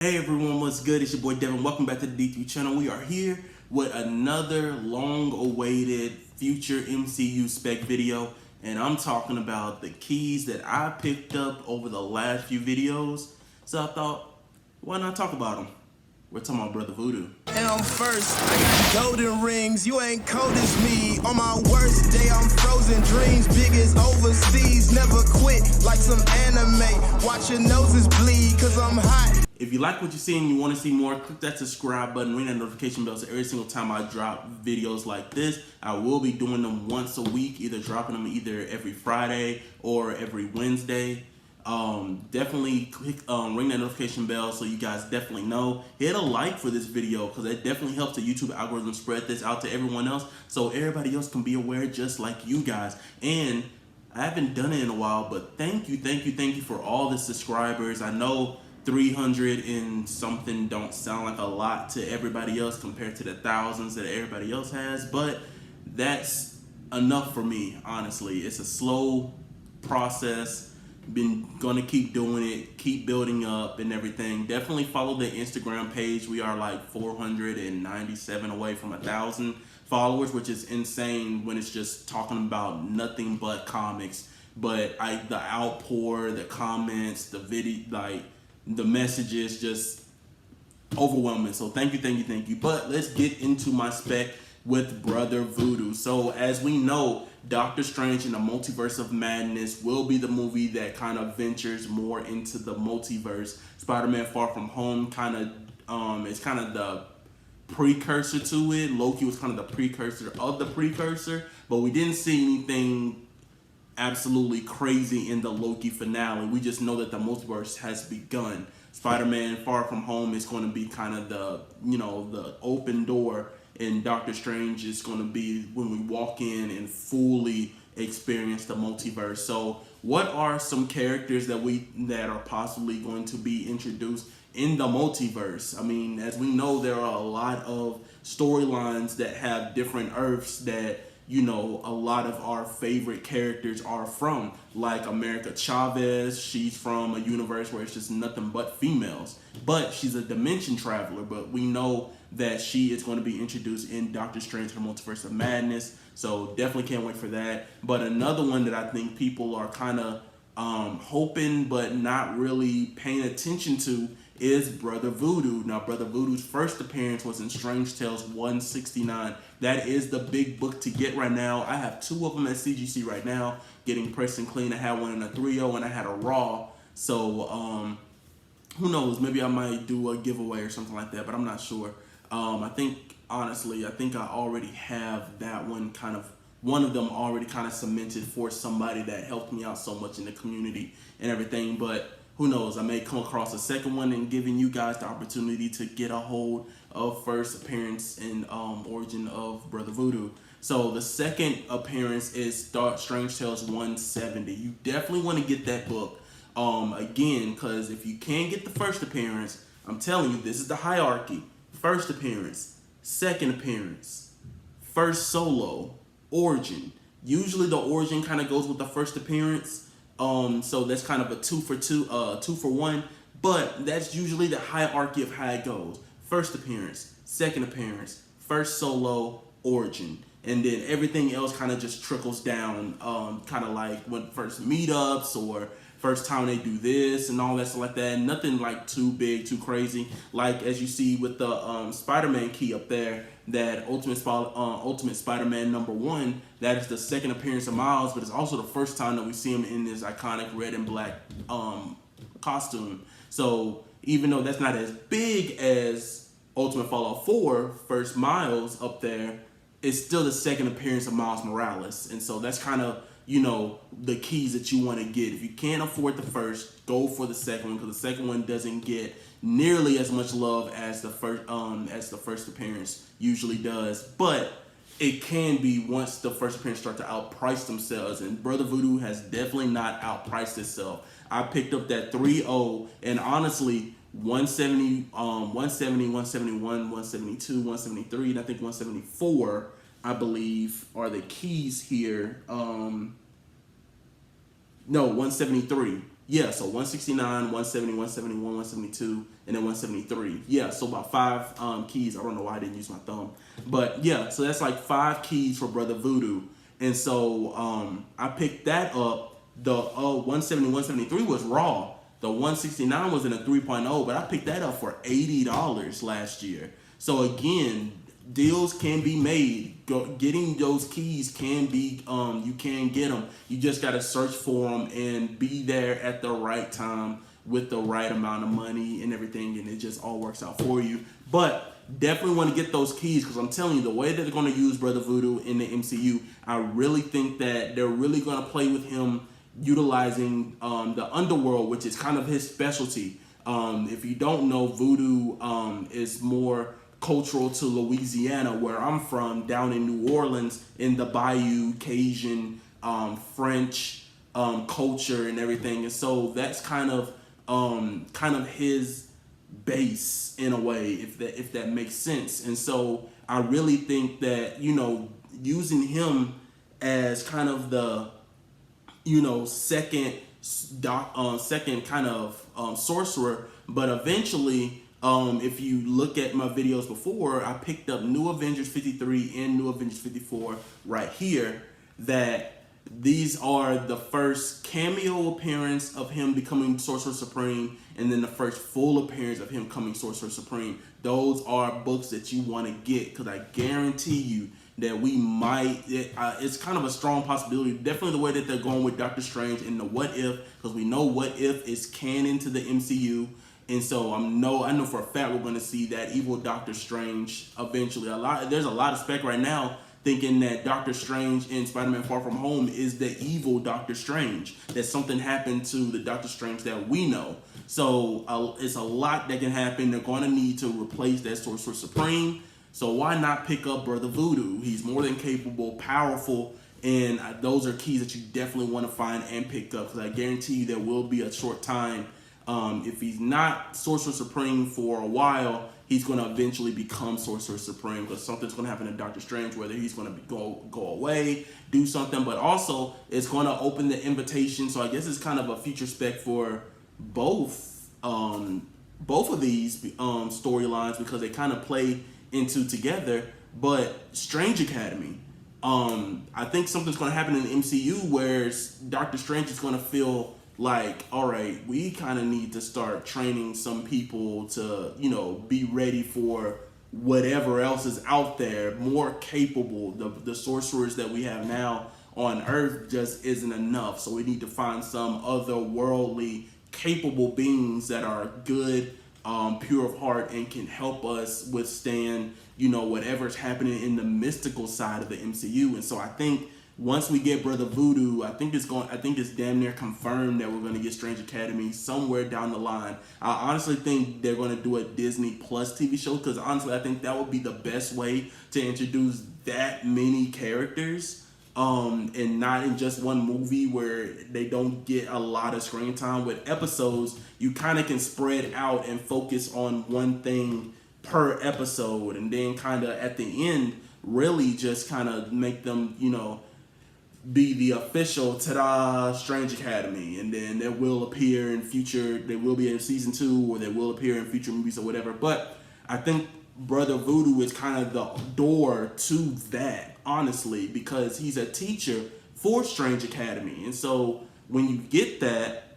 Hey everyone, what's good? It's your boy Devin. Welcome back to the D3 channel. We are here with another long-awaited future MCU spec video, and I'm talking about the keys that I picked up over the last few videos. So I thought, why not talk about them? We're talking about Brother Voodoo. And I'm first, I got golden rings, you ain't cold as me. On my worst day, I'm frozen dreams, big as overseas. Never quit like some anime, watch your noses bleed, cause I'm hot. If you like what you see and you want to see more, click that subscribe button, ring that notification bell so every single time I drop videos like this. I will be doing them once a week, either dropping them either every Friday or every Wednesday. Definitely click ring that notification bell so you guys definitely know. Hit a like for this video because it definitely helps the YouTube algorithm spread this out to everyone else so everybody else can be aware just like you guys. And I haven't done it in a while, but thank you for all the subscribers. I know 300 and something don't sound like a lot to everybody else compared to the thousands that everybody else has, but that's enough for me, honestly. It's a slow process. Been gonna keep doing it, keep building up and everything. Definitely follow the Instagram page. We are like 497 away from 1,000 followers, which is insane when it's just talking about nothing but comics. But the outpour, the comments, the video, like the messages, just overwhelming. So thank you. But let's get into my spec with Brother Voodoo. So as we know, Doctor Strange in the Multiverse of Madness will be the movie that kind of ventures more into the multiverse. Spider-Man Far From Home kind of it's kind of the precursor to it. Loki was kind of the precursor of the precursor, but we didn't see anything absolutely crazy in the Loki finale. We just know that the multiverse has begun. Spider-Man Far From Home is going to be kind of the, the open door, and Doctor Strange is going to be when we walk in and fully experience the multiverse. So what are some characters that are possibly going to be introduced in the multiverse? I mean, as we know, there are a lot of storylines that have different Earths that a lot of our favorite characters are from, like America Chavez. She's from a universe where it's just nothing but females, but she's a dimension traveler. But we know that she is going to be introduced in Doctor Strange: The Multiverse of Madness, so definitely can't wait for that. But another one that I think people are kind of hoping but not really paying attention to is Brother Voodoo. Now, Brother Voodoo's first appearance was in Strange Tales 169. That is the big book to get right now. I have two of them at CGC right now, getting pressed and clean. I had one in a 3.0 and I had a raw. So, who knows? Maybe I might do a giveaway or something like that, but I'm not sure. I think I already have that one of them already kind of cemented for somebody that helped me out so much in the community and everything, but who knows, I may come across a second one and giving you guys the opportunity to get a hold of first appearance and origin of Brother Voodoo. So the second appearance is Strange Tales 170. You definitely want to get that book again, because if you can't get the first appearance, I'm telling you, this is the hierarchy. First appearance, second appearance, first solo, origin. Usually the origin kind of goes with the first appearance. So that's kind of a 2 for 1, but that's usually the hierarchy of how it goes. First appearance, second appearance, first solo, origin. And then everything else kind of just trickles down, kind of like when first meetups or first time they do this and all that stuff like that. Nothing like too big, too crazy. Like as you see with the Spider-Man key up there, that Ultimate Spider-Man #1, that is the second appearance of Miles, but it's also the first time that we see him in this iconic red and black costume. So even though that's not as big as Ultimate Fallout 4, first Miles up there, it's still the second appearance of Miles Morales. And so that's kind of, the keys that you want to get. If you can't afford the first, go for the second one, because the second one doesn't get nearly as much love as the first appearance usually does. But it can be once the first appearance start to outprice themselves, and Brother Voodoo has definitely not outpriced itself. I picked up that 3.0, and honestly, 170, 171, 172, 173, and I think 174, I believe, are the keys here. No, 173. Yeah, so 169, 170, 171, 172, and then 173. Yeah, so about 5 keys. I don't know why I didn't use my thumb. But yeah, so that's like 5 keys for Brother Voodoo. And so I picked that up. The 170, 173 was raw. The 169 was in a 3.0, but I picked that up for $80 last year. So again, deals can be made. Getting those keys can be, you can get them. You just got to search for them and be there at the right time with the right amount of money and everything, and it just all works out for you. But definitely want to get those keys, because I'm telling you, the way that they're going to use Brother Voodoo in the MCU, I really think that they're really going to play with him utilizing the underworld, which is kind of his specialty. If you don't know, Voodoo is more cultural to Louisiana, where I'm from, down in New Orleans, in the Bayou, Cajun, French culture and everything. And so that's kind of his base in a way, if that makes sense. And so I really think that, using him as kind of the second kind of sorcerer, but eventually, if you look at my videos before, I picked up New Avengers 53 and New Avengers 54 right here, that these are the first cameo appearance of him becoming Sorcerer Supreme, and then the first full appearance of him becoming Sorcerer Supreme. Those are books that you want to get, because I guarantee you that we might, it's kind of a strong possibility, definitely the way that they're going with Doctor Strange and the What If, because we know What If is canon to the MCU. And so I know for a fact we're going to see that evil Doctor Strange eventually. There's a lot of spec right now thinking that Doctor Strange in Spider-Man Far From Home is the evil Doctor Strange, that something happened to the Doctor Strange that we know. So it's a lot that can happen. They're going to need to replace that Sorcerer Supreme. So why not pick up Brother Voodoo? He's more than capable, powerful, and those are keys that you definitely want to find and pick up, because I guarantee you there will be a short time. If he's not Sorcerer Supreme for a while, he's going to eventually become Sorcerer Supreme, because something's going to happen to Doctor Strange, whether he's going to go away, do something, but also it's going to open the invitation. So I guess it's kind of a future spec for both of these storylines, because they kind of play into together. But Strange Academy, I think something's going to happen in the MCU where Doctor Strange is going to feel like, all right, we kind of need to start training some people to, be ready for whatever else is out there, more capable. The sorcerers that we have now on Earth just isn't enough. So we need to find some otherworldly, capable beings that are good, pure of heart, and can help us withstand, whatever's happening in the mystical side of the MCU. And so I think once we get Brother Voodoo, I think it's damn near confirmed that we're going to get Strange Academy somewhere down the line. I honestly think they're going to do a Disney Plus TV show, because honestly I think that would be the best way to introduce that many characters, and not in just one movie where they don't get a lot of screen time. With episodes, you kind of can spread out and focus on one thing per episode, and then kind of at the end really just kind of make them, be the official ta-da Strange Academy, and then they will appear in future, they will be in season 2, or they will appear in future movies or whatever. But I think Brother Voodoo is kind of the door to that, honestly, because he's a teacher for Strange Academy. And so when you get that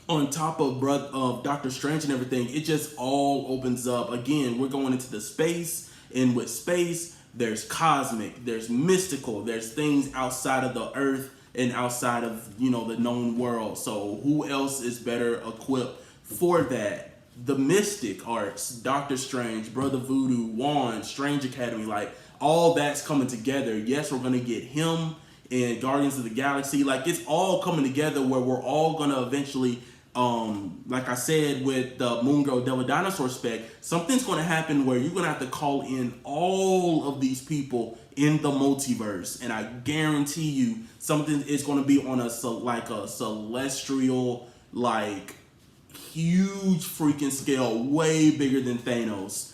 on top of Doctor Strange and everything, it just all opens up. Again, we're going into the space, and with space, there's cosmic, there's mystical, there's things outside of the earth and outside of, the known world. So who else is better equipped for that? The mystic arts, Doctor Strange, Brother Voodoo, Wand, Strange Academy, like all that's coming together. Yes, we're going to get him in Guardians of the Galaxy. Like, it's all coming together where we're all going to eventually, like I said with the Moon Girl Devil Dinosaur spec, something's going to happen where you're going to have to call in all of these people in the multiverse, and I guarantee you something is going to be on a celestial, like, huge freaking scale, way bigger than Thanos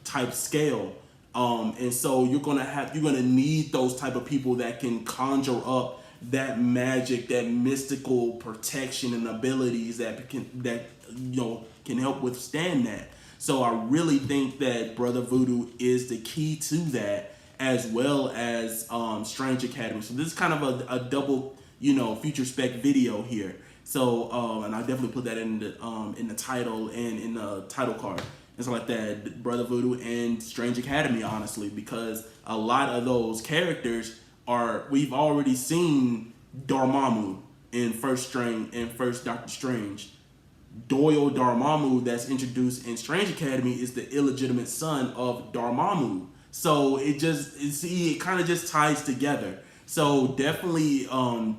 type scale. And so you're gonna need those type of people that can conjure up that magic, that mystical protection and abilities that can help withstand that. So I really think that Brother Voodoo is the key to that, as well as Strange Academy. So this is kind of a double, future spec video here. So and I definitely put that in the title and in the title card and stuff like that. Brother Voodoo and Strange Academy, honestly, because a lot of those characters we've already seen Dormammu in first Doctor Strange. Doyle Dormammu that's introduced in Strange Academy is the illegitimate son of Dormammu. So it kind of just ties together. So definitely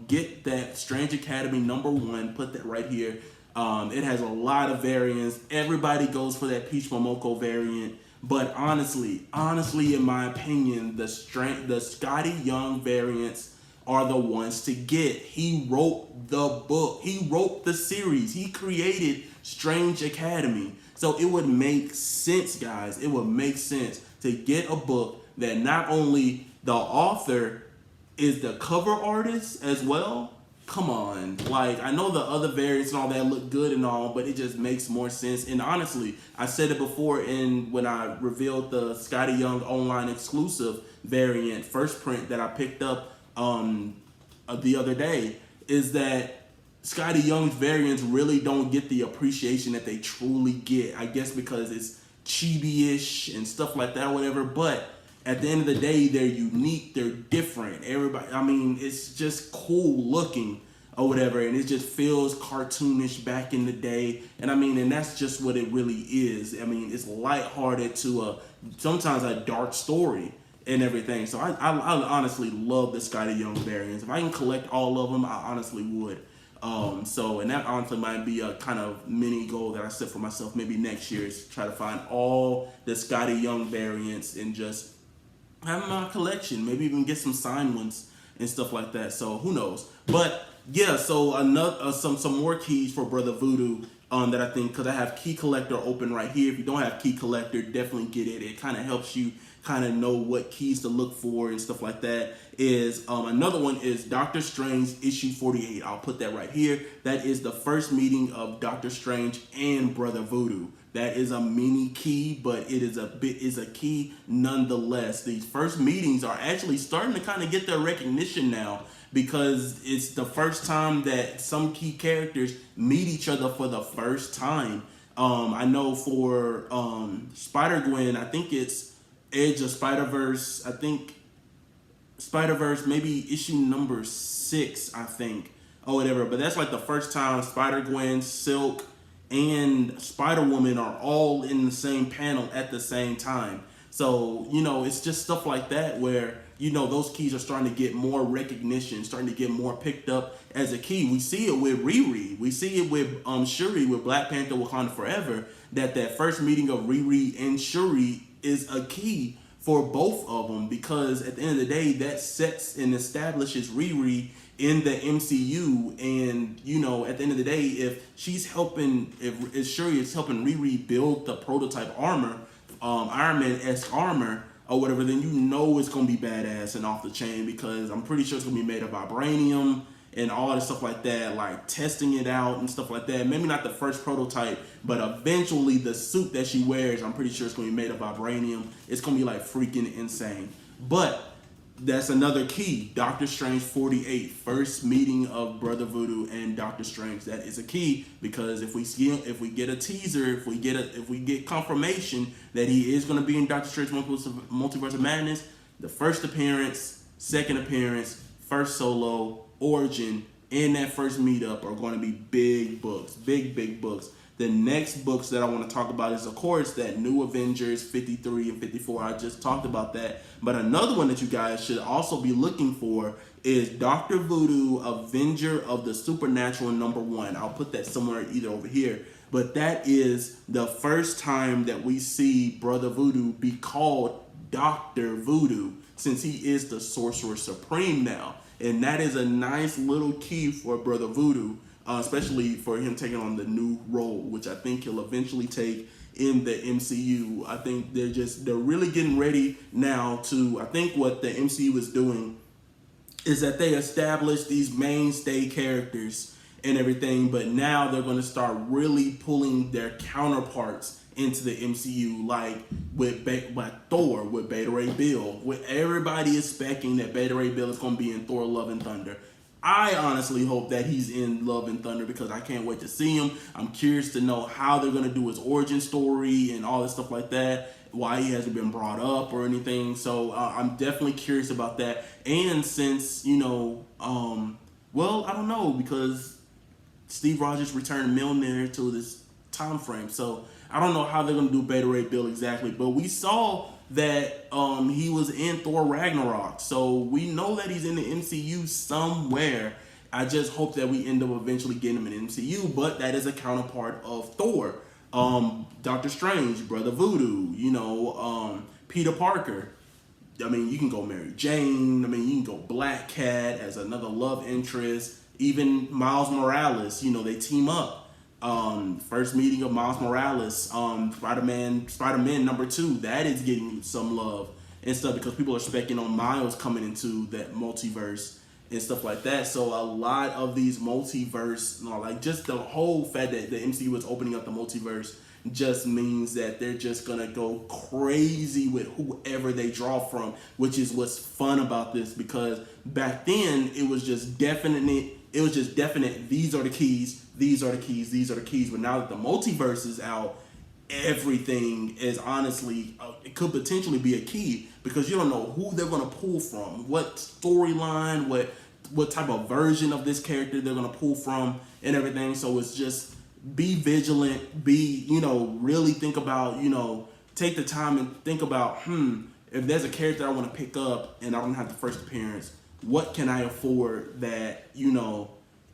get that Strange Academy #1. Put that right here. It has a lot of variants. Everybody goes for that Peach Momoko variant. But honestly, in my opinion, the Scotty Young variants are the ones to get. He wrote the book. He wrote the series. He created Strange Academy. So it would make sense, guys. It would make sense to get a book that not only the author is the cover artist as well. Come on. Like, I know the other variants and all that look good and all, but it just makes more sense. And honestly, I said it before when I revealed the Scotty Young online exclusive variant first print that I picked up the other day, is that Scotty Young's variants really don't get the appreciation that they truly get. I guess because it's chibi-ish and stuff like that or whatever, but at the end of the day, they're unique, they're different. It's just cool looking or whatever, and it just feels cartoonish back in the day. And that's just what it really is. It's lighthearted to sometimes a dark story and everything. So I honestly love the Scotty Young variants. If I can collect all of them, I honestly would. And that honestly might be a kind of mini goal that I set for myself maybe next year, is try to find all the Scotty Young variants and just have my collection, maybe even get some signed ones and stuff like that. So who knows? But yeah, so another some more keys for Brother Voodoo that I think, because I have Key Collector open right here. If you don't have Key Collector, definitely get it. It kind of helps you kind of know what keys to look for and stuff like that. Is another one is Doctor Strange issue 48. I'll put that right here. That is the first meeting of Doctor Strange and Brother Voodoo. That is a mini key, but it is a key nonetheless. These first meetings are actually starting to kind of get their recognition now, because it's the first time that some key characters meet each other for the first time. I know for Spider-Gwen, I think it's Edge of Spider-Verse. I think Spider-Verse maybe issue number 6, I think, or whatever. But that's like the first time Spider-Gwen, Silk, and Spider-Woman are all in the same panel at the same time. So, it's just stuff like that where, those keys are starting to get more recognition, starting to get more picked up as a key. We see it with Riri. We see it with Shuri, with Black Panther Wakanda Forever, that first meeting of Riri and Shuri is a key for both of them, because at the end of the day, that sets and establishes Riri in the MCU. And at the end of the day, if Shuri is helping Riri build the prototype armor, Iron Man-esque armor or whatever, then it's gonna be badass and off the chain, because I'm pretty sure it's gonna be made of vibranium and all that stuff like that, like testing it out and stuff like that. Maybe not the first prototype, but eventually the suit that she wears, I'm pretty sure it's gonna be made of vibranium. It's gonna be like freaking insane. But that's another key. Doctor Strange 48, first meeting of Brother Voodoo and Doctor Strange. That is a key, because if we get a teaser, if we get confirmation that he is going to be in Doctor Strange Multiverse of Madness, the first appearance, second appearance, first solo, origin, and that first meetup are going to be big books, big books. The next books that I want to talk about is, of course, that New Avengers 53 and 54. I just talked about that. But another one that you guys should also be looking for is Dr. Voodoo, Avenger of the Supernatural #1. I'll put that somewhere either over here. But that is the first time that we see Brother Voodoo be called Dr. Voodoo, since he is the Sorcerer Supreme now. And that is a nice little key for Brother Voodoo. Especially for him taking on the new role, which I think he'll eventually take in the MCU. I think they're really getting ready now to, I think what the MCU is doing is that they established these mainstay characters and everything, but now they're going to start really pulling their counterparts into the MCU, like with Thor, with Beta Ray Bill, with everybody expecting that Beta Ray Bill is going to be in Thor: Love and Thunder. I honestly hope that he's in Love and Thunder because I can't wait to see him. I'm curious to know how they're going to do his origin story and all this stuff like that, why he hasn't been brought up or anything. So I'm definitely curious about that. And since, well, I don't know, because Steve Rogers returned Mjolnir to this time frame. So I don't know how they're going to do Beta Ray Bill exactly, but we saw that he was in Thor Ragnarok. So we know that he's in the MCU somewhere. I just hope that we end up eventually getting him in the MCU, but that is a counterpart of Thor. Doctor Strange, Brother Voodoo, Peter Parker. I mean, you can go Mary Jane. I mean, you can go Black Cat as another love interest. Even Miles Morales, they team up. First meeting of Miles Morales, Spider-Man #2, that is getting some love and stuff because people are specking on Miles coming into that multiverse and stuff like that. So a lot of these multiverse, like just the whole fact that the MCU is opening up the multiverse just means that they're just gonna go crazy with whoever they draw from, which is what's fun about this, because back then it was just definite. These are the keys. These are the keys. These are the keys. But now that the multiverse is out, everything is honestly, it could potentially be a key because you don't know who they're going to pull from, what storyline, what type of version of this character they're going to pull from and everything. So it's just be vigilant, really think about, take the time and think about, if there's a character I want to pick up and I don't have the first appearance, what can I afford that,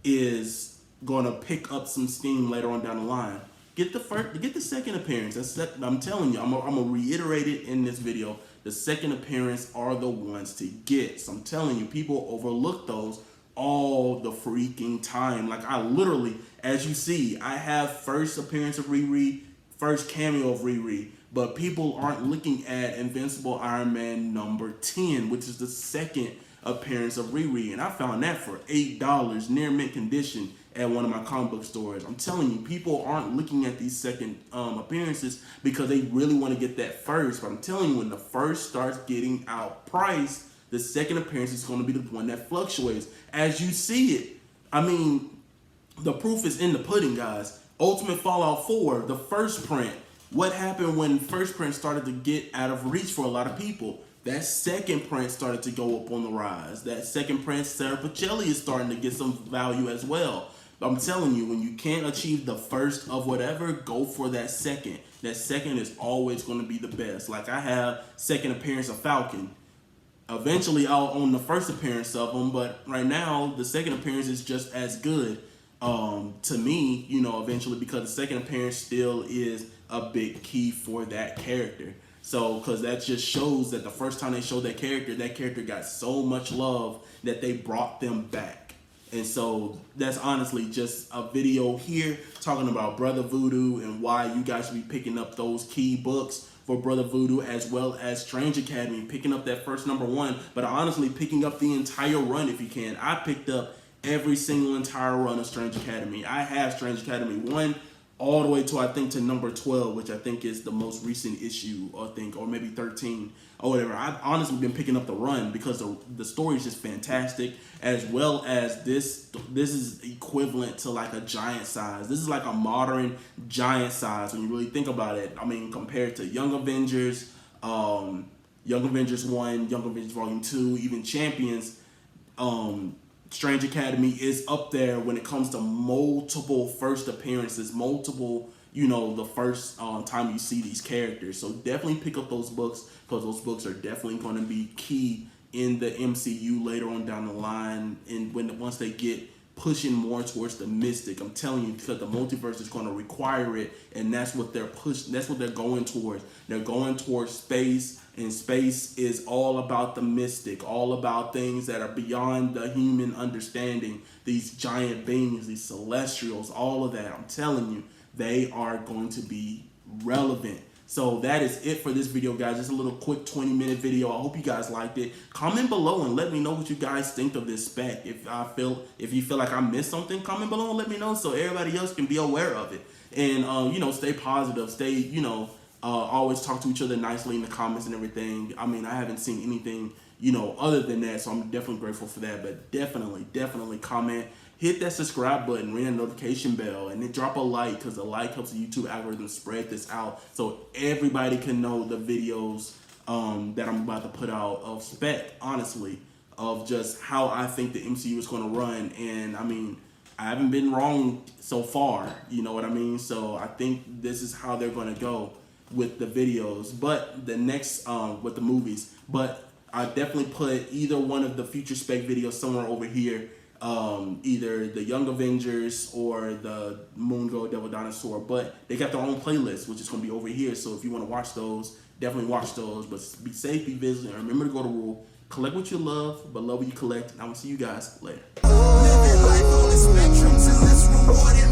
is going to pick up some steam later on down the line? Get the second appearance. I'm telling you, I'm gonna reiterate it in this video. The second appearance are the ones to get. So I'm telling you, people overlook those all the freaking time. Like I literally, as you see, I have first appearance of Riri, first cameo of Riri, but people aren't looking at Invincible Iron Man #10, which is the second appearance of Riri, and I found that for $8 near mint condition at one of my comic book stores. I'm telling you, people aren't looking at these second appearances because they really want to get that first. But I'm telling you, when the first starts getting outpriced, the second appearance is going to be the one that fluctuates. As you see it, I mean, the proof is in the pudding, guys. Ultimate Fallout 4, the first print. What happened when first print started to get out of reach for a lot of people? That second print started to go up on the rise. That second print, Sarah Pacelli is starting to get some value as well. But I'm telling you, when you can't achieve the first of whatever, go for that second. That second is always going to be the best. Like I have second appearance of Falcon. Eventually, I'll own the first appearance of him, but right now, the second appearance is just as good to me, eventually, because the second appearance still is a big key for that character. So, because that just shows that the first time they showed that character got so much love that they brought them back. And so that's honestly just a video here talking about Brother Voodoo and why you guys should be picking up those key books for Brother Voodoo, as well as Strange Academy, picking up that first #1, but honestly picking up the entire run if you can. I picked up every single entire run of Strange Academy. I have Strange Academy 1 all the way to, I think, to #12, which I think is the most recent issue, I think, or maybe 13 or whatever. I've honestly been picking up the run because the story is just fantastic, as well as this is equivalent to like a giant size. This is like a modern giant size when you really think about it. I mean, compared to Young Avengers, Young Avengers 1, Young Avengers Volume 2, even Champions, Strange Academy is up there when it comes to multiple first appearances, multiple, the first time you see these characters. So definitely pick up those books because those books are definitely going to be key in the MCU later on down the line, and once they get pushing more towards the mystic. I'm telling you, because the multiverse is going to require it, and that's what they're going towards. They're going towards space, and space is all about the mystic, all about things that are beyond the human understanding. These giant beings, these celestials, all of that. I'm telling you, they are going to be relevant So that is it for this video, guys. Just a little quick 20-minute video. I hope you guys liked it. Comment below and let me know what you guys think of this spec. If you feel like I missed something, comment below and let me know so everybody else can be aware of it. And you know, stay positive. Stay, you know, always talk to each other nicely in the comments and everything. I mean, I haven't seen anything, you know, other than that, so I'm definitely grateful for that. But definitely comment. Hit that subscribe button, ring the notification bell, and then drop a like, because a like helps the YouTube algorithm spread this out so everybody can know the videos that I'm about to put out of Spec, honestly, of just how I think the MCU is going to run. And I mean, I haven't been wrong so far, you know what I mean? So I think this is how they're going to go with the videos, but the next with the movies. But I definitely put either one of the future Spec videos somewhere over here. Either the Young Avengers or the Moon Go Devil Dinosaur, but they got their own playlist, which is going to be over here. So if you want to watch those, definitely watch those. But be safe, be vigilant, and remember to go to rule. Collect what you love, but love what you collect. And I will see you guys later. Living life on the spectrum till it's rewarded.